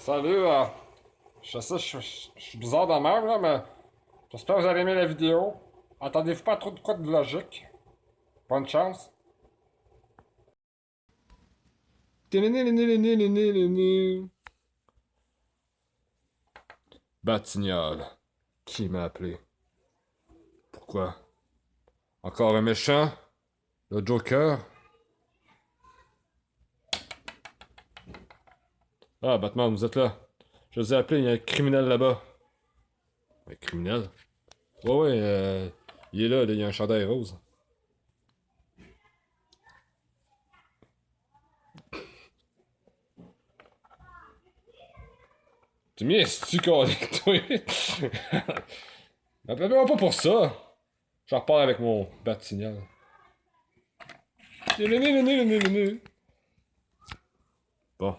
Salut, je sais, je suis bizarre de même, là, mais j'espère que vous avez aimé la vidéo. Attendez-vous pas trop de quoi de logique. Bonne chance. Batignolles. Qui m'a appelé? Pourquoi? Encore un méchant? Le Joker? Ah, Batman, vous êtes là. Je vous ai appelé, il y a un criminel là-bas. Un criminel? Ouais, ouais, il est là, il y a un chandail rose. Tu m'y es-tu, colique, toi? Appelle-moi pas pour ça. Je repars avec mon Batignolles. Bon,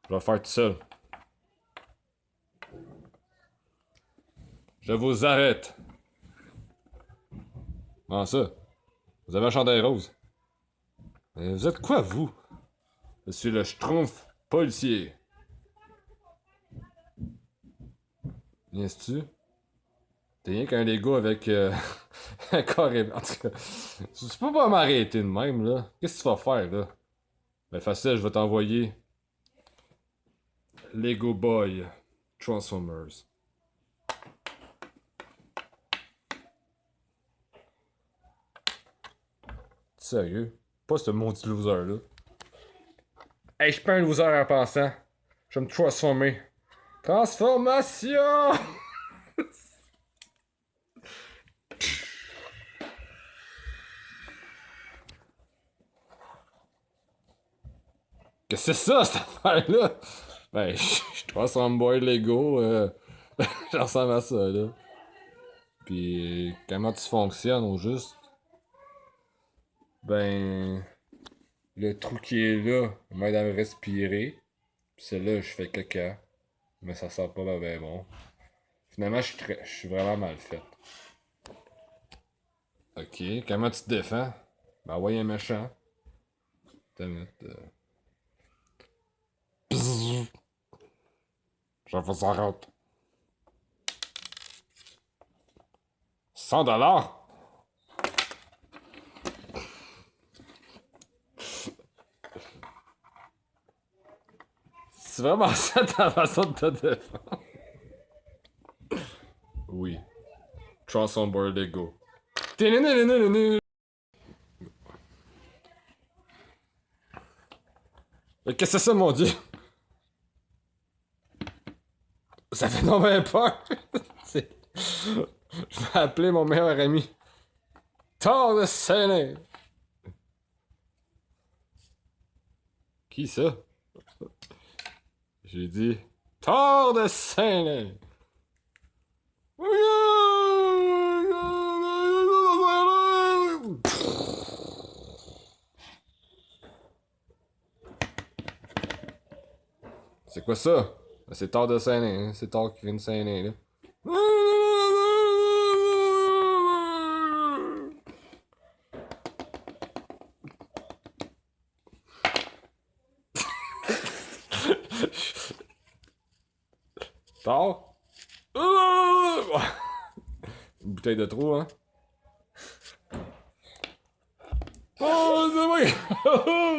je vais faire tout seul. Je vous arrête. Comment ça? Vous avez un chandail rose. Vous êtes quoi, vous? Je suis le schtroumpf policier. Viens-tu? T'es rien qu'un Lego avec un corps et... En tout cas, tu peux pas m'arrêter de même, là. Qu'est-ce que tu vas faire, là? Ben facile, je vais t'envoyer Lego Boy Transformers. Sérieux? Pas ce maudit loser-là. Hey, je suis pas un loser en pensant. Je vais me transformer. Transformation! Qu'est-ce que c'est ça, cette affaire-là? Ben, je transforme boy Lego, j'en ressemble à ça, là. Puis, comment tu fonctionnes au juste? Ben, le trou qui est là m'aide à me respirer. Puis c'est là que je fais caca. Mais ça sent pas ben bon. Finalement, je suis vraiment mal fait. Ok, comment tu te défends? Ben, ouais, un méchant. Attends une minute, Bzzz, je vous arrête. 100 $? C'est vraiment ça ta façon de te défendre? Oui. Transform Boy Lego. Mais qu'est-ce que c'est ça, mon dieu? Ça fait non bien peur. Je vais appeler mon meilleur ami. Thor de Séné. Qui ça? J'ai dit Thor de Séné. C'est quoi ça? C'est Thor de Séné, hein? C'est Thor qui vient de Séné, là. Thor? Une bouteille de trop, hein? Oh, c'est vrai!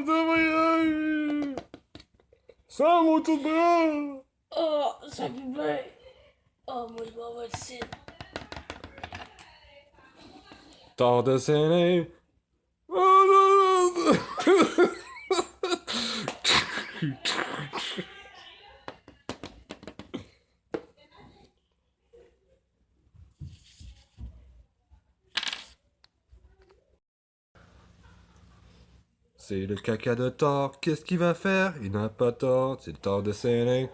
C'est vrai! Ça, mon tout bras! Oh, ça fait bien. Oh, moi, je m'en vais ici. Thor de Séné. C'est le caca de Thor, qu'est-ce qu'il va faire? Il n'a pas tort, c'est le Thor de Séné.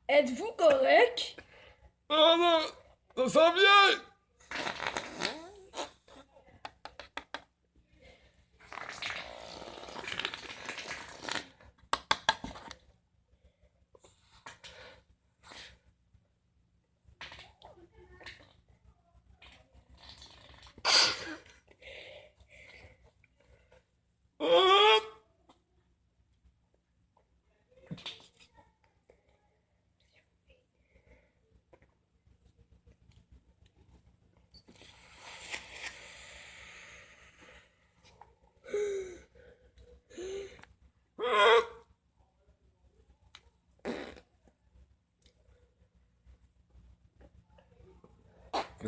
Êtes-vous correct? Oh non! Ça s'en vient!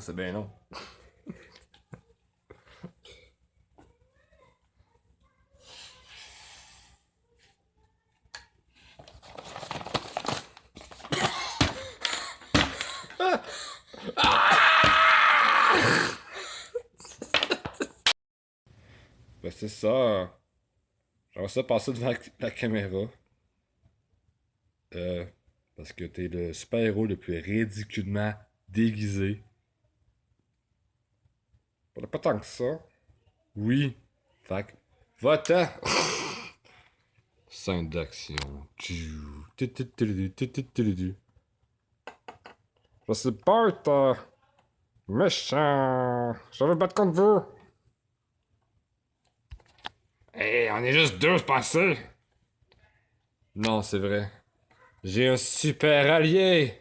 C'est bien long. Ben c'est ça. J'aimerais ça passer devant la caméra. Parce que t'es le super-héros le plus ridiculement déguisé. Pas tant que ça. Oui. Fait que, va-t'en! Scène d'action. Je suis Bart, méchant. Je vais battre contre vous. Hey, on est juste deux, c'est passé. Non, c'est vrai. J'ai un super allié.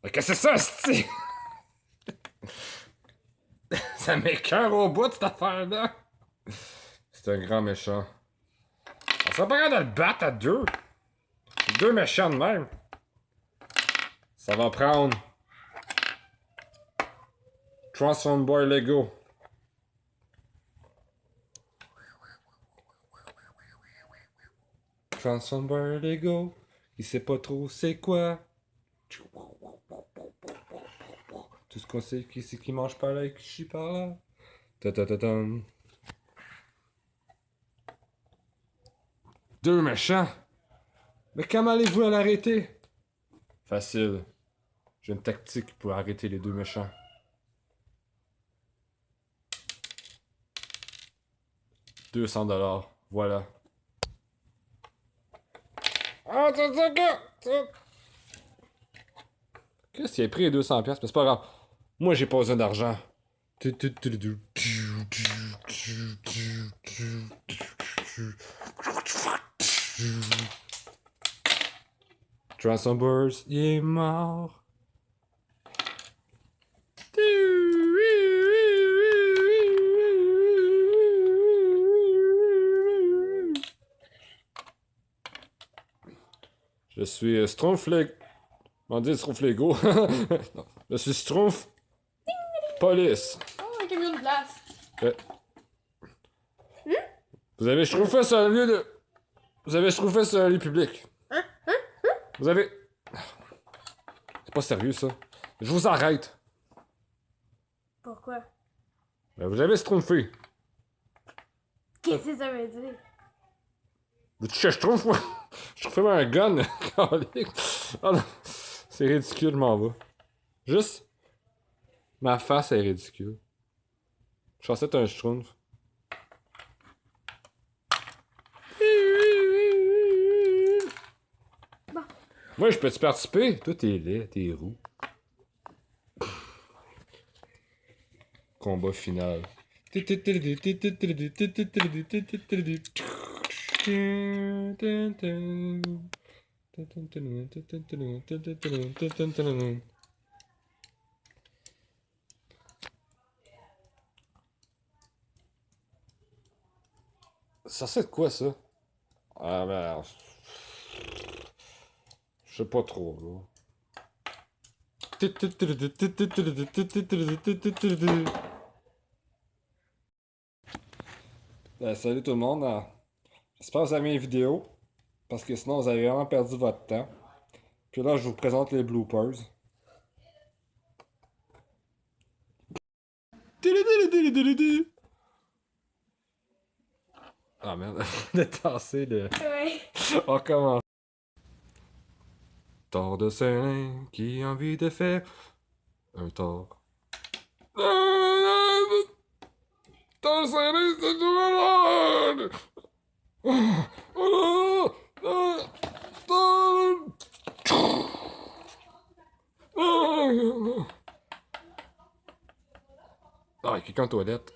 Mais qu'est-ce que c'est ça, c'ti? Ça m'écoeure au bout de cette affaire-là. C'est un grand méchant. On serait pas capable de le battre à deux. Deux méchants de même. Ça va prendre Transform Boy Lego. Transform Boy Lego. Il sait pas trop c'est quoi. Tout ce qu'on sait, c'est qu'il mange par là et qu'il chie par là. Ta-ta-ta-tam. Deux méchants. Mais comment allez-vous l'arrêter? Facile. J'ai une tactique pour arrêter les deux méchants. $200. Voilà. Ah, qu'est-ce qu'il a pris les 200$? Mais c'est pas grave. Moi, j'ai pas besoin d'argent. Transformers, il est mort. Je suis Schtroumpf Lego. On dit Schtroumpf Lego. Non, je suis Schtroumpf Police. Oh, un camion de glace. Vous avez Schtroumpfé sur un lieu de... Vous avez Schtroumpfé sur un lieu public. Vous avez... C'est pas sérieux, ça. Je vous arrête. Pourquoi? Ben, vous avez Schtroumpfé. Qu'est-ce que ça veut dire? Veux-tu que je trouve, moi? Je trouve un gun. Oh non. C'est ridicule, je m'en vais. Juste, ma face est ridicule. Je pensais être un schtroumpf. Bon. Moi, je peux-tu participer? Toi, t'es laid, t'es roux. Combat final. Ça c'est de quoi ça? Ah ben. Je sais pas trop là. Salut tout le monde. J'espère que vous avez aimé les vidéos. Parce que sinon, vous avez vraiment perdu votre temps. Puis là, je vous présente les bloopers. Tili-tili-tili-tili-tili. Ah merde, de tasser le. Ouais. On commence. Tort de Saint-Lin qui a envie de faire un tort. Tort de Saint-Lin, c'est du malade! Ah, quelqu'un aux toilettes.